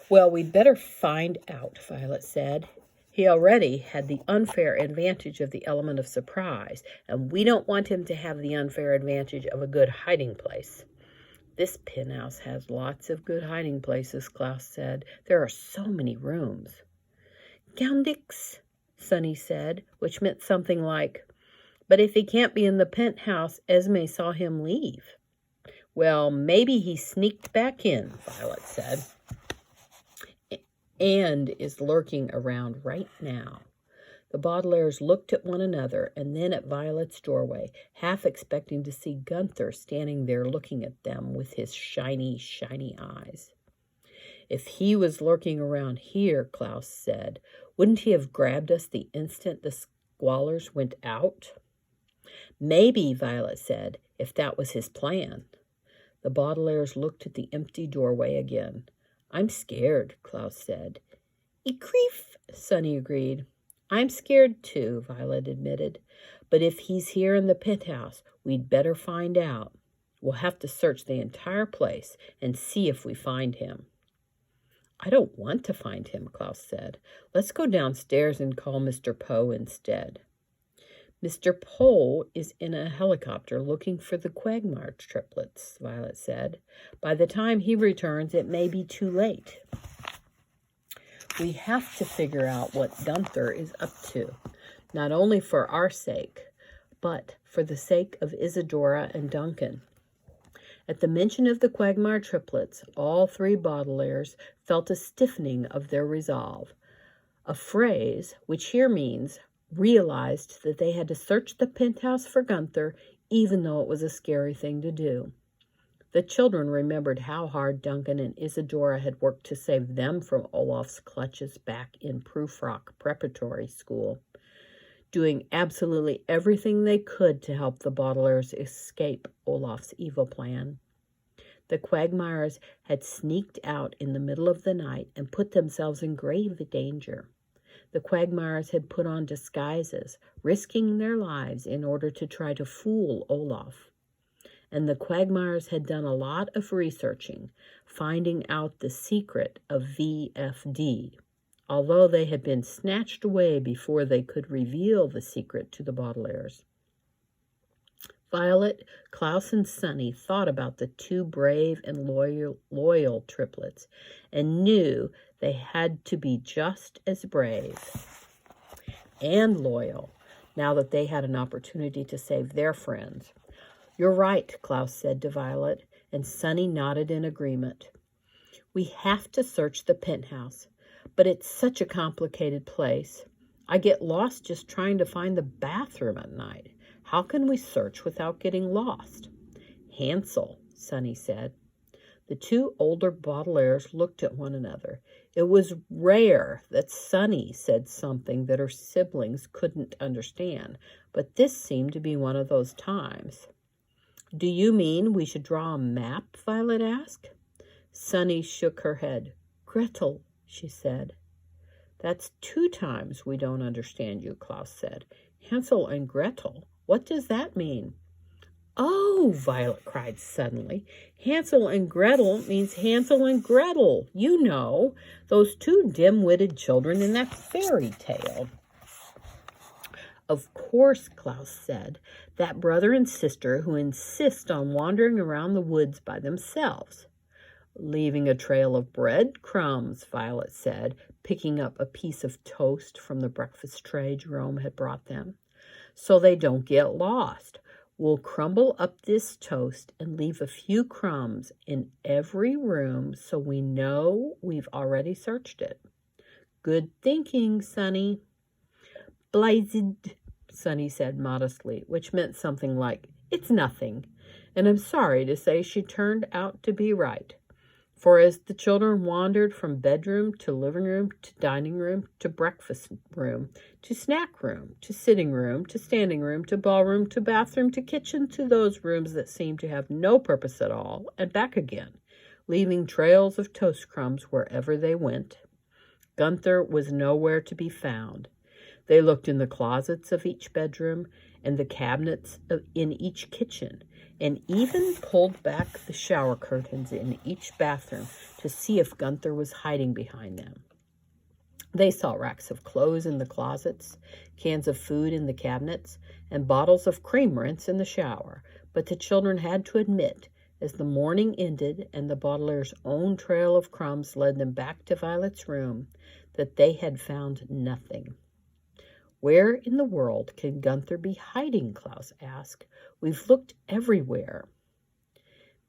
Well, we'd better find out, Violet said. He already had the unfair advantage of the element of surprise, and we don't want him to have the unfair advantage of a good hiding place. This penthouse has lots of good hiding places, Klaus said. There are so many rooms. Ganz, Sonny said, which meant something like, but if he can't be in the penthouse, Esme saw him leave. Well, maybe he sneaked back in, Violet said, and is lurking around right now. The Baudelaires looked at one another and then at Violet's doorway, half expecting to see Gunther standing there looking at them with his shiny, shiny eyes. If he was lurking around here, Klaus said, wouldn't he have grabbed us the instant the squallers went out? Maybe, Violet said, if that was his plan. The Baudelaires looked at the empty doorway again. I'm scared, Klaus said. Grief, Sonny agreed. I'm scared too, Violet admitted. But if he's here in the penthouse, we'd better find out. We'll have to search the entire place and see if we find him. I don't want to find him, Klaus said. Let's go downstairs and call Mr. Poe instead. Mr. Poe is in a helicopter looking for the Quagmire triplets, Violet said. By the time he returns, it may be too late. We have to figure out what Gunther is up to, not only for our sake, but for the sake of Isadora and Duncan. At the mention of the Quagmire triplets, all three Baudelaires felt a stiffening of their resolve. A phrase, which here means realized that they had to search the penthouse for Gunther, even though it was a scary thing to do. The children remembered how hard Duncan and Isadora had worked to save them from Olaf's clutches back in Prufrock Preparatory School, doing absolutely everything they could to help the Baudelaires escape Olaf's evil plan. The Quagmires had sneaked out in the middle of the night and put themselves in grave danger. The Quagmires had put on disguises, risking their lives in order to try to fool Olaf. And the Quagmires had done a lot of researching, finding out the secret of VFD, although they had been snatched away before they could reveal the secret to the Baudelaires. Violet, Klaus, and Sonny thought about the two brave and loyal triplets and knew they had to be just as brave and loyal now that they had an opportunity to save their friends. You're right, Klaus said to Violet, and Sonny nodded in agreement. We have to search the penthouse, but it's such a complicated place. I get lost just trying to find the bathroom at night. How can we search without getting lost? Hansel, Sonny said. The two older Baudelaires looked at one another. It was rare that Sonny said something that her siblings couldn't understand, but this seemed to be one of those times. Do you mean we should draw a map? Violet asked. Sonny shook her head. Gretel, she said. That's 2 times we don't understand you, Klaus said. Hansel and Gretel? What does that mean? Oh, Violet cried suddenly. Hansel and Gretel means Hansel and Gretel. You know, those 2 dim-witted children in that fairy tale. Of course, Klaus said, that brother and sister who insist on wandering around the woods by themselves. Leaving a trail of breadcrumbs, Violet said, picking up a piece of toast from the breakfast tray Jerome had brought them. So they don't get lost. We'll crumble up this toast and leave a few crumbs in every room so we know we've already searched it. Good thinking, Sonny. Blazed, Sonny said modestly, which meant something like, it's nothing. And I'm sorry to say she turned out to be right. For as the children wandered from bedroom to living room to dining room to breakfast room to snack room to sitting room to standing room to ballroom to bathroom to kitchen to those rooms that seemed to have no purpose at all and back again, leaving trails of toast crumbs wherever they went, Gunther was nowhere to be found. They looked in the closets of each bedroom and the cabinets in each kitchen, and even pulled back the shower curtains in each bathroom to see if Gunther was hiding behind them. They saw racks of clothes in the closets, cans of food in the cabinets, and bottles of cream rinse in the shower, but the children had to admit, as the morning ended and the bottler's own trail of crumbs led them back to Violet's room, that they had found nothing. "Where in the world can Gunther be hiding?" Klaus asked. "We've looked everywhere."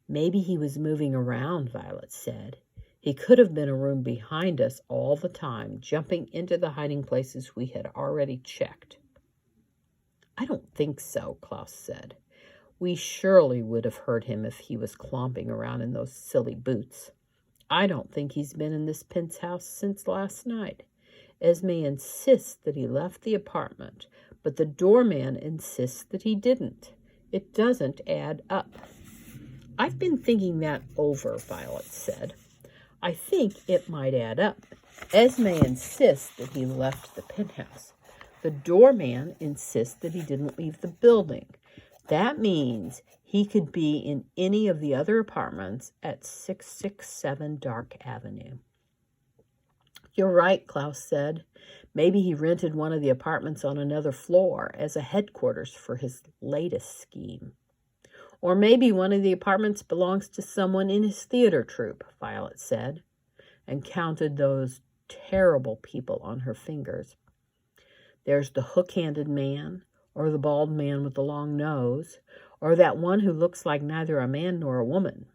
"Maybe he was moving around," Violet said. "He could have been a room behind us all the time, jumping into the hiding places we had already checked." "I don't think so," Klaus said. "We surely would have heard him if he was clomping around in those silly boots. I don't think he's been in this penthouse since last night. Esme insists that he left the apartment, but the doorman insists that he didn't. It doesn't add up." "I've been thinking that over," Violet said. "I think it might add up. Esme insists that he left the penthouse. The doorman insists that he didn't leave the building. That means he could be in any of the other apartments at 667 Dark Avenue. "You're right," Klaus said. "Maybe he rented one of the apartments on another floor as a headquarters for his latest scheme. Or maybe one of the apartments belongs to someone in his theater troupe," Violet said, and counted those terrible people on her fingers. "There's the hook-handed man, or the bald man with the long nose, or that one who looks like neither a man nor a woman.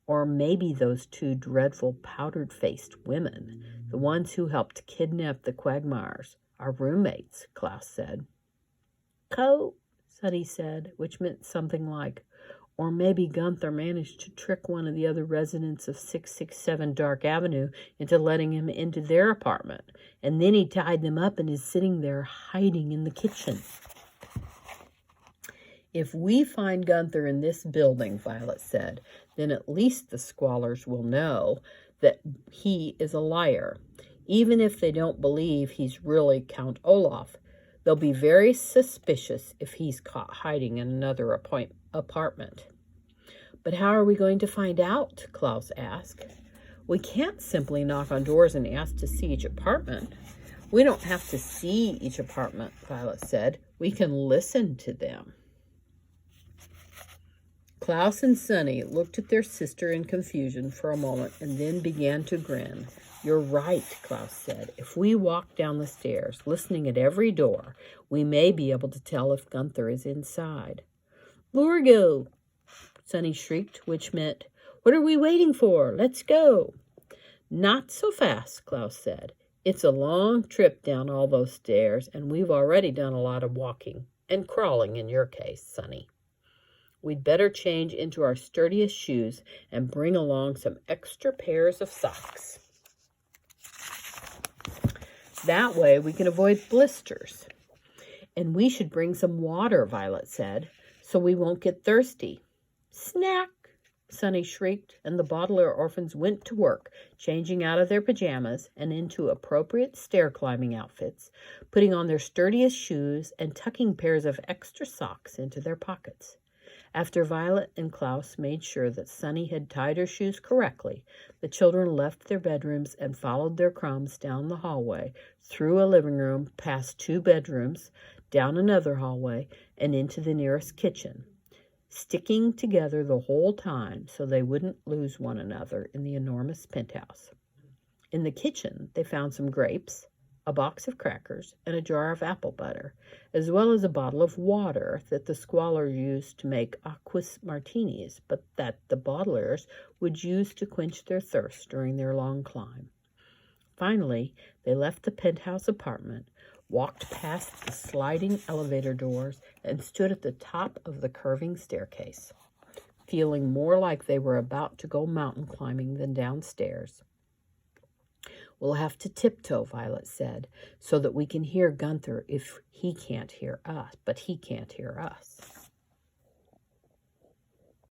Or maybe those two dreadful powdered-faced women, the ones who helped kidnap the Quagmires, are roommates," Klaus said. Sunny said, which meant something like, "Or maybe Gunther managed to trick one of the other residents of 667 Dark Avenue into letting him into their apartment, and then he tied them up and is sitting there hiding in the kitchen." "If we find Gunther in this building," Violet said, "then at least the Squallers will know that he is a liar. Even if they don't believe he's really Count Olaf, they'll be very suspicious if he's caught hiding in another apartment." "But how are we going to find out?" Klaus asked. "We can't simply knock on doors and ask to see each apartment." "We don't have to see each apartment," Violet said. "We can listen to them." Klaus and Sunny looked at their sister in confusion for a moment and then began to grin. "You're right," Klaus said. "If we walk down the stairs, listening at every door, we may be able to tell if Gunther is inside." "Lurgo!" Sunny shrieked, which meant, "What are we waiting for? Let's go." "Not so fast," Klaus said. "It's a long trip down all those stairs, and we've already done a lot of walking, and crawling in your case, Sunny. We'd better change into our sturdiest shoes and bring along some extra pairs of socks. That way we can avoid blisters. And we should bring some water," Violet said, "so we won't get thirsty." "Snack!" Sunny shrieked, and the bottler orphans went to work, changing out of their pajamas and into appropriate stair-climbing outfits, putting on their sturdiest shoes and tucking pairs of extra socks into their pockets. After Violet and Klaus made sure that Sunny had tied her shoes correctly, the children left their bedrooms and followed their crumbs down the hallway, through a living room, past 2 bedrooms, down another hallway, and into the nearest kitchen, sticking together the whole time so they wouldn't lose one another in the enormous penthouse. In the kitchen, they found some grapes, a box of crackers, and a jar of apple butter, as well as a bottle of water that the Squallers used to make aquas martinis, but that the bottlers would use to quench their thirst during their long climb. Finally, they left the penthouse apartment, walked past the sliding elevator doors, and stood at the top of the curving staircase, feeling more like they were about to go mountain climbing than downstairs. "We'll have to tiptoe," Violet said, "so that we can hear Gunther if he can't hear us, but he can't hear us."